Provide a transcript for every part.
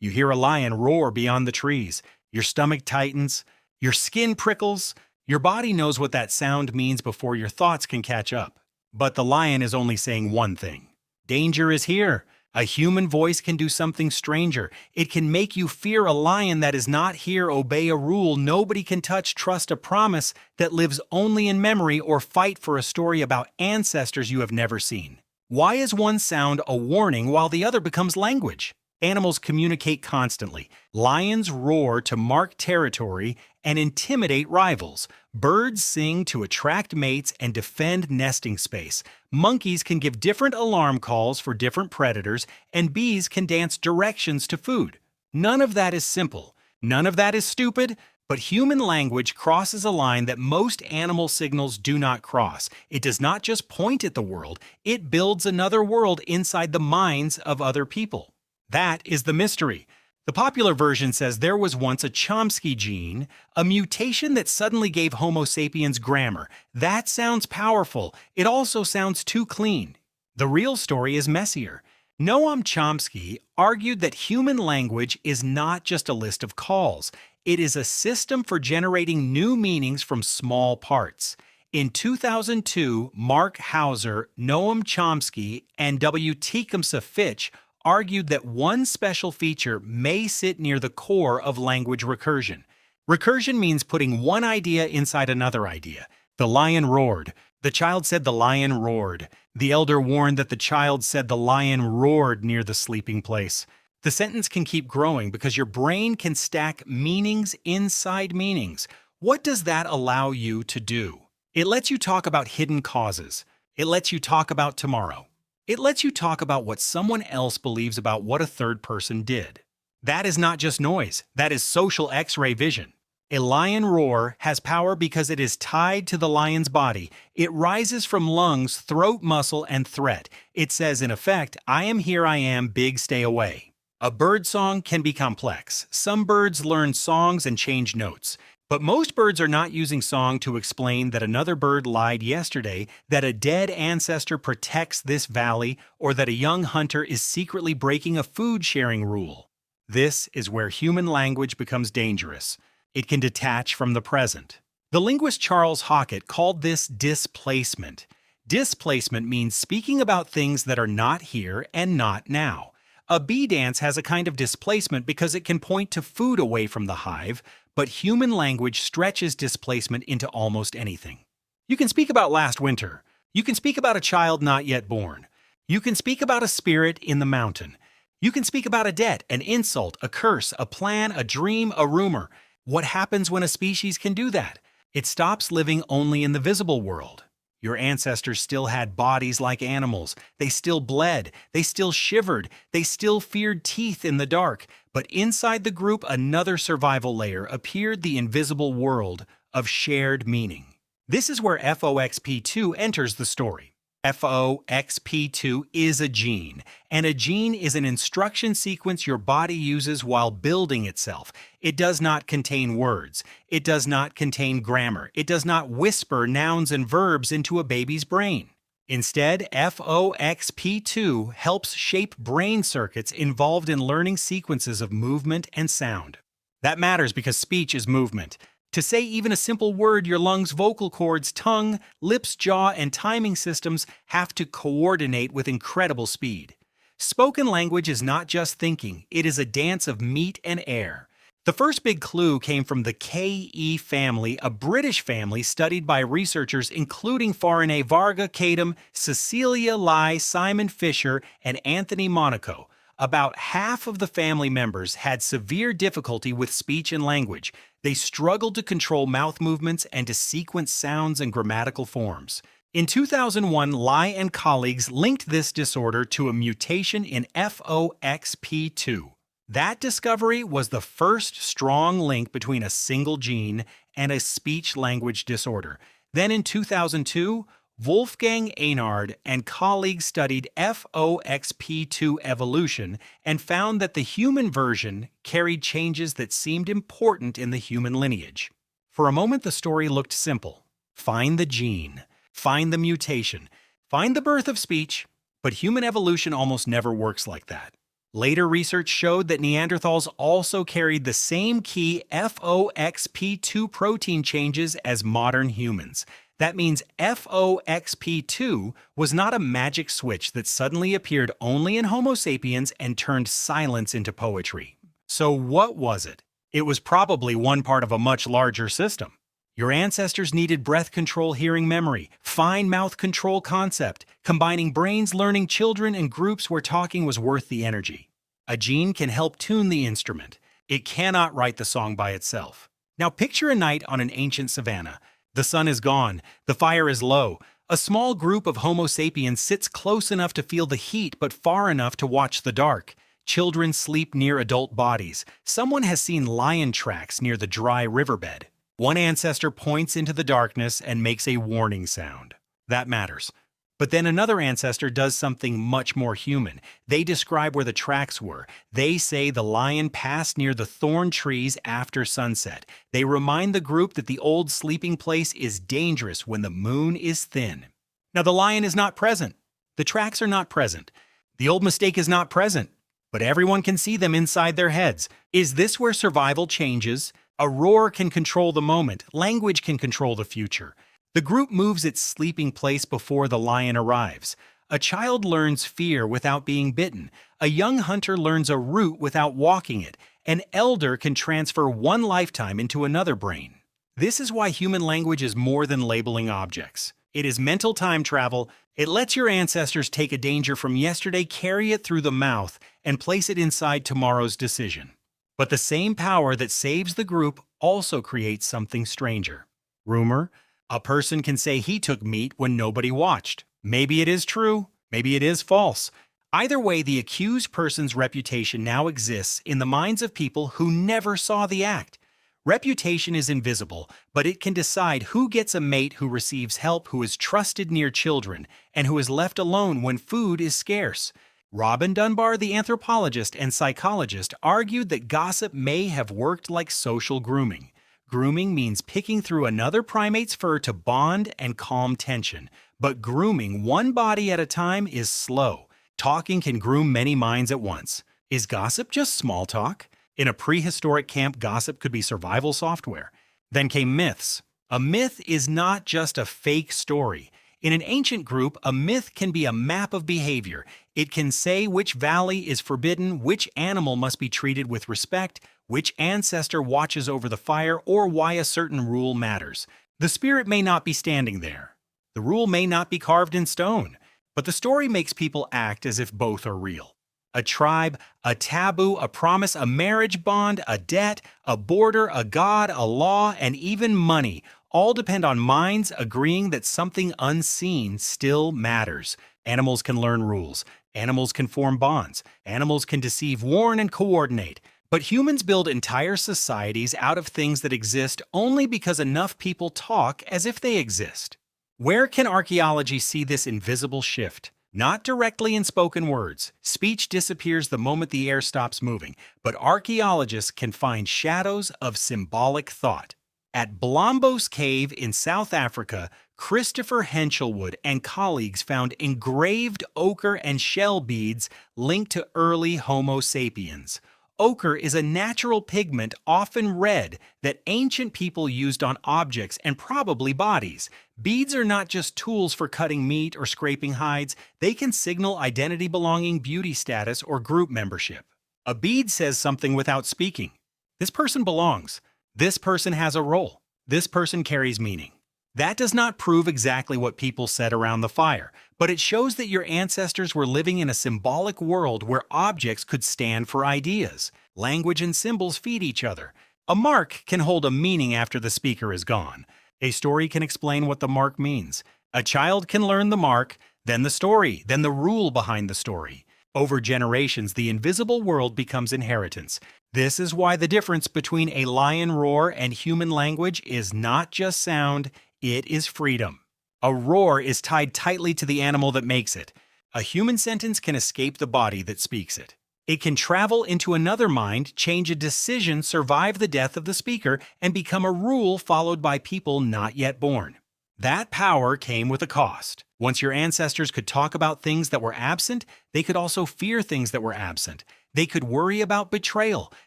You hear a lion roar beyond the trees. Your stomach tightens. Your skin prickles. Your body knows what that sound means before your thoughts can catch up. But the lion is only saying one thing. Danger is here. A human voice can do something stranger. It can make you fear a lion that is not here, obey a rule nobody can touch, trust a promise that lives only in memory, or fight for a story about ancestors you have never seen. Why is one sound a warning while the other becomes language? Animals communicate constantly. Lions roar to mark territory and intimidate rivals. Birds sing to attract mates and defend nesting space. Monkeys can give different alarm calls for different predators, and bees can dance directions to food. None of that is simple. None of that is stupid. But human language crosses a line that most animal signals do not cross. It does not just point at the world, it builds another world inside the minds of other people. That is the mystery. The popular version says there was once a Chomsky gene, a mutation that suddenly gave Homo sapiens grammar. That sounds powerful. It also sounds too clean. The real story is messier. Noam Chomsky argued that human language is not just a list of calls. It is a system for generating new meanings from small parts. In 2002, Mark Hauser, Noam Chomsky, and W. Tecumseh Fitch argued that one special feature may sit near the core of language recursion. Recursion means putting one idea inside another idea. The lion roared. The child said the lion roared. The elder warned that the child said the lion roared near the sleeping place. The sentence can keep growing because your brain can stack meanings inside meanings. What does that allow you to do? It lets you talk about hidden causes. It lets you talk about tomorrow. It lets you talk about what someone else believes about what a third person did. That is not just noise. That is social X-ray vision. A lion roar has power because it is tied to the lion's body. It rises from lungs, throat muscle, and threat. It says, in effect, I am here, I am, big, stay away. A bird song can be complex. Some birds learn songs and change notes. But most birds are not using song to explain that another bird lied yesterday, that a dead ancestor protects this valley, or that a young hunter is secretly breaking a food-sharing rule. This is where human language becomes dangerous. It can detach from the present. The linguist Charles Hockett called this displacement. Displacement means speaking about things that are not here and not now. A bee dance has a kind of displacement because it can point to food away from the hive, but human language stretches displacement into almost anything. You can speak about last winter. You can speak about a child not yet born. You can speak about a spirit in the mountain. You can speak about a debt, an insult, a curse, a plan, a dream, a rumor. What happens when a species can do that? It stops living only in the visible world. Your ancestors still had bodies like animals. They still bled. They still shivered. They still feared teeth in the dark. But inside the group, another survival layer appeared, the invisible world of shared meaning. This is where FOXP2 enters the story. FOXP2 is a gene, and a gene is an instruction sequence your body uses while building itself. It does not contain words. It does not contain grammar. It does not whisper nouns and verbs into a baby's brain. Instead, FOXP2 helps shape brain circuits involved in learning sequences of movement and sound. That matters because speech is movement. To say even a simple word, your lungs, vocal cords, tongue, lips, jaw, and timing systems have to coordinate with incredible speed. Spoken language is not just thinking, it is a dance of meat and air. The first big clue came from the KE family, a British family studied by researchers including Farineh Varga Kadam, Cecilia Lai, Simon Fisher, and Anthony Monaco. About half of the family members had severe difficulty with speech and language. They struggled to control mouth movements and to sequence sounds and grammatical forms. In 2001, Lai and colleagues linked this disorder to a mutation in FOXP2. That discovery was the first strong link between a single gene and a speech-language disorder. Then in 2002, Wolfgang Einard and colleagues studied FOXP2 evolution and found that the human version carried changes that seemed important in the human lineage. For a moment, the story looked simple. Find the gene, find the mutation, find the birth of speech, but human evolution almost never works like that. Later research showed that Neanderthals also carried the same key FOXP2 protein changes as modern humans. That means FOXP2 was not a magic switch that suddenly appeared only in Homo sapiens and turned silence into poetry. So what was it? It was probably one part of a much larger system. Your ancestors needed breath control, hearing memory, fine mouth control concept, combining brains, learning children, and groups where talking was worth the energy. A gene can help tune the instrument. It cannot write the song by itself. Now picture a night on an ancient savanna. The sun is gone, the fire is low. A small group of Homo sapiens sits close enough to feel the heat but far enough to watch the dark. Children sleep near adult bodies. Someone has seen lion tracks near the dry riverbed. One ancestor points into the darkness and makes a warning sound. That matters. But then another ancestor does something much more human. They describe where the tracks were. They say the lion passed near the thorn trees after sunset. They remind the group that the old sleeping place is dangerous when the moon is thin. Now the lion is not present. The tracks are not present. The old mistake is not present. But everyone can see them inside their heads. Is this where survival changes? A roar can control the moment. Language can control the future. The group moves its sleeping place before the lion arrives. A child learns fear without being bitten. A young hunter learns a route without walking it. An elder can transfer one lifetime into another brain. This is why human language is more than labeling objects. It is mental time travel. It lets your ancestors take a danger from yesterday, carry it through the mouth, and place it inside tomorrow's decision. But the same power that saves the group also creates something stranger. Rumor: a person can say he took meat when nobody watched. Maybe it is true, maybe it is false. Either way, the accused person's reputation now exists in the minds of people who never saw the act. Reputation is invisible, but it can decide who gets a mate, who receives help, who is trusted near children, and who is left alone when food is scarce. Robin Dunbar, the anthropologist and psychologist, argued that gossip may have worked like social grooming. Grooming means picking through another primate's fur to bond and calm tension. But grooming one body at a time is slow. Talking can groom many minds at once. Is gossip just small talk? In a prehistoric camp, gossip could be survival software. Then came myths. A myth is not just a fake story. In an ancient group, a myth can be a map of behavior. It can say which valley is forbidden, which animal must be treated with respect, which ancestor watches over the fire, or why a certain rule matters. The spirit may not be standing there. The rule may not be carved in stone. But the story makes people act as if both are real. A tribe, a taboo, a promise, a marriage bond, a debt, a border, a god, a law, and even money all depend on minds agreeing that something unseen still matters. Animals can learn rules. Animals can form bonds. Animals can deceive, warn, and coordinate. But humans build entire societies out of things that exist only because enough people talk as if they exist. Where can archaeology see this invisible shift? Not directly in spoken words. Speech disappears the moment the air stops moving, but archaeologists can find shadows of symbolic thought. At Blombos Cave in South Africa, Christopher Henshelwood and colleagues found engraved ochre and shell beads linked to early Homo sapiens. Ochre is a natural pigment, often red, that ancient people used on objects and probably bodies. Beads are not just tools for cutting meat or scraping hides. They can signal identity, belonging, beauty status, or group membership. A bead says something without speaking. This person belongs. This person has a role. This person carries meaning. That does not prove exactly what people said around the fire, but it shows that your ancestors were living in a symbolic world where objects could stand for ideas. Language and symbols feed each other. A mark can hold a meaning after the speaker is gone. A story can explain what the mark means. A child can learn the mark, then the story, then the rule behind the story. Over generations, the invisible world becomes inheritance. This is why the difference between a lion roar and human language is not just sound, it is freedom. A roar is tied tightly to the animal that makes it. A human sentence can escape the body that speaks it. It can travel into another mind, change a decision, survive the death of the speaker, and become a rule followed by people not yet born. That power came with a cost. Once your ancestors could talk about things that were absent, they could also fear things that were absent. They could worry about betrayal.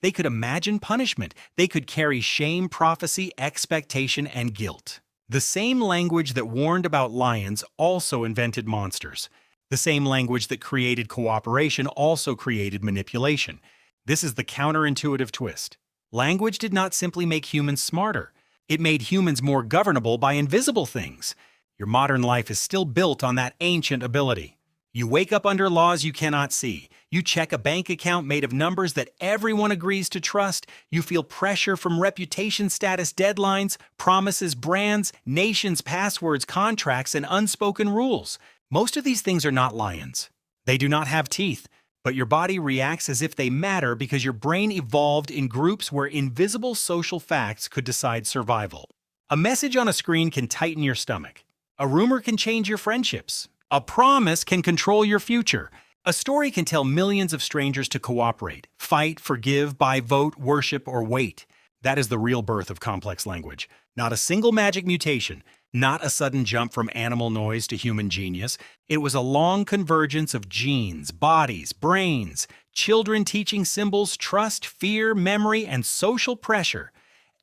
They could imagine punishment. They could carry shame, prophecy, expectation, and guilt. The same language that warned about lions also invented monsters. The same language that created cooperation also created manipulation. This is the counterintuitive twist. Language did not simply make humans smarter. It made humans more governable by invisible things. Your modern life is still built on that ancient ability. You wake up under laws you cannot see. You check a bank account made of numbers that everyone agrees to trust. You feel pressure from reputation status deadlines, promises, brands, nations, passwords, contracts, and unspoken rules. Most of these things are not lions. They do not have teeth, but your body reacts as if they matter because your brain evolved in groups where invisible social facts could decide survival. A message on a screen can tighten your stomach. A rumor can change your friendships. A promise can control your future. A story can tell millions of strangers to cooperate, fight, forgive, buy, vote, worship, or wait. That is the real birth of complex language. Not a single magic mutation, not a sudden jump from animal noise to human genius. It was a long convergence of genes, bodies, brains, children teaching symbols, trust, fear, memory, and social pressure.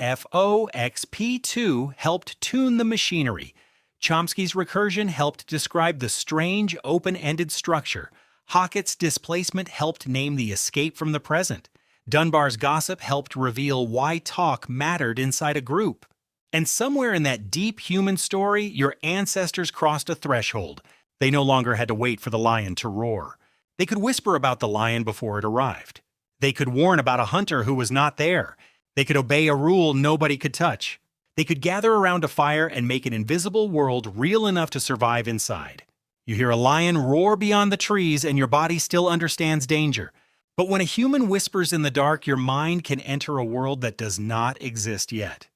FOXP2 helped tune the machinery. Chomsky's recursion helped describe the strange, open-ended structure. Hackett's displacement helped name the escape from the present. Dunbar's gossip helped reveal why talk mattered inside a group. And somewhere in that deep human story, your ancestors crossed a threshold. They no longer had to wait for the lion to roar. They could whisper about the lion before it arrived. They could warn about a hunter who was not there. They could obey a rule nobody could touch. They could gather around a fire and make an invisible world real enough to survive inside. You hear a lion roar beyond the trees and your body still understands danger. But when a human whispers in the dark, your mind can enter a world that does not exist yet.